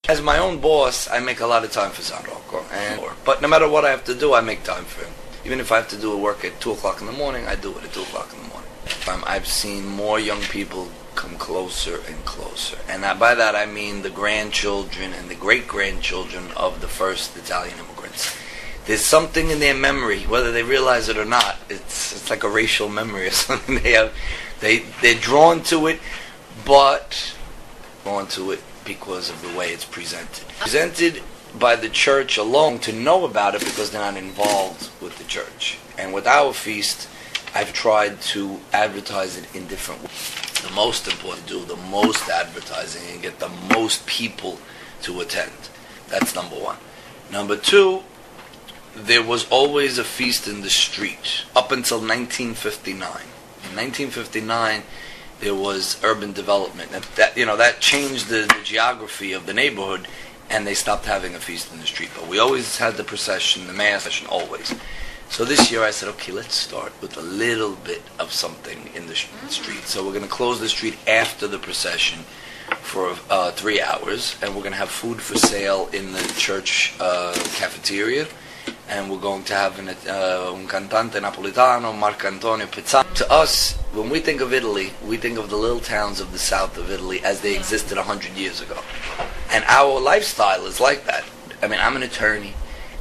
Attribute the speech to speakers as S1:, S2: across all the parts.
S1: As my own boss, I make a lot of time for San Rocco, but no matter what I have to do, I make time for him. Even if I have to do a work at 2 o'clock in the morning, I do it at 2 o'clock in the morning. I've seen more young people come closer and closer, and by that I mean the grandchildren and the great-grandchildren of the first Italian immigrants. There's something in their memory, whether they realize it or not. It's like a racial memory or something. They're drawn to it, but drawn to it because of the way it's presented. Presented by the church alone to know about it because they're not involved with the church. And with our feast, I've tried to advertise it in different ways. The most important, do the most advertising and get the most people to attend. That's number one. Number two, there was always a feast in the street up until 1959. In 1959, there was urban development. That changed the geography of the neighborhood, and they stopped having a feast in the street. But we always had the procession, the mass procession, always. So this year I said, okay, let's start with a little bit of something in the street. So we're going to close the street after the procession for 3 hours, and we're going to have food for sale in the church cafeteria. And we're going to have un cantante napolitano, Marco Antonio Pezzano. To us, when we think of Italy, we think of the little towns of the south of Italy as they existed 100 years ago. And our lifestyle is like that. I mean, I'm an attorney.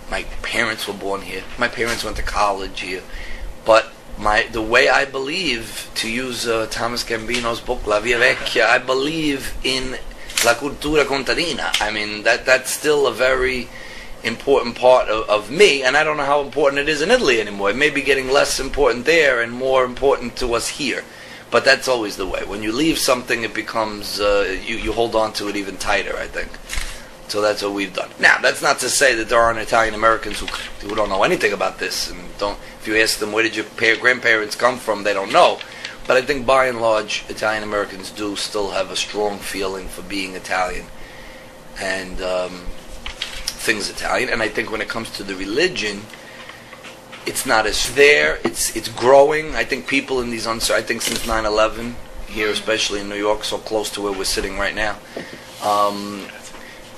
S1: My parents were born here. My parents went to college here. But the way I believe, to use Thomas Gambino's book, La Via Vecchia, I believe in la cultura contadina. I mean, that's still a very important part of me, and I don't know how important it is in Italy anymore. It may be getting less important there and more important to us here, but that's always the way. When you leave something, it becomes you hold on to it even tighter, I think. So that's what we've done. Now, that's not to say that there aren't Italian Americans who don't know anything about this, and if you ask them where did your grandparents come from, they don't know. But I think by and large, Italian Americans do still have a strong feeling for being Italian and things Italian. And I think when it comes to the religion, it's not as there. It's growing. I think people in these I think since 9/11 here, especially in New York, so close to where we're sitting right now,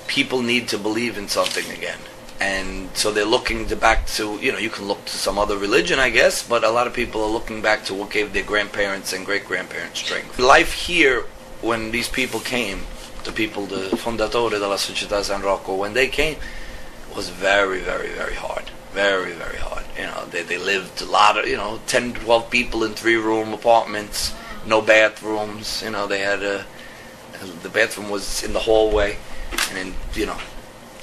S1: people need to believe in something again, and so they're looking back to, you can look to some other religion, I guess, but a lot of people are looking back to what gave their grandparents and great-grandparents strength. Life here, when these people came, the fondatori della Società San Rocco, when they came, was very, very, very hard. Very, very hard. They lived a lot of, 10, 12 people in 3-room apartments, no bathrooms. They had the bathroom was in the hallway, and then,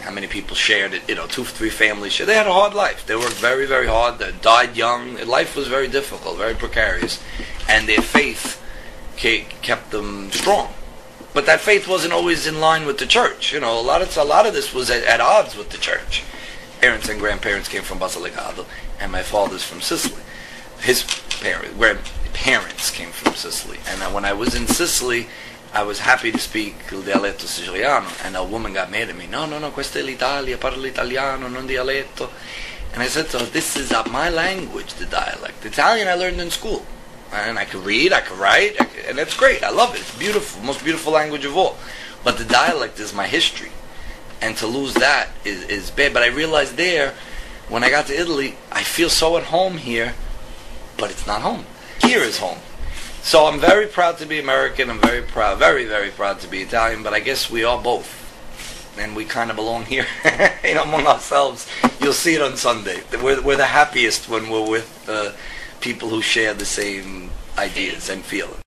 S1: how many people shared it? 2, 3 families shared. They had a hard life. They worked very, very hard. They died young. Life was very difficult, very precarious, and their faith kept them strong. But that faith wasn't always in line with the church. A lot of this was at odds with the church. Parents and grandparents came from Basilicata, and my father's from Sicily. His grandparents came from Sicily, and when I was in Sicily, I was happy to speak il dialetto siciliano, and a woman got mad at me. No, questa è l'Italia, parla italiano, non dialetto. And I said to her, this is my language, the dialect. Italian I learned in school. And I could read, I could write, and that's great. I love it. It's beautiful, most beautiful language of all. But the dialect is my history, and to lose that is bad. But I realized there, when I got to Italy, I feel so at home here, but it's not home. Here is home. So I'm very proud to be American. I'm very proud, very, very proud to be Italian. But I guess we are both, and we kind of belong here, among ourselves. You'll see it on Sunday. We're the happiest when we're with people who share the same ideas and feelings.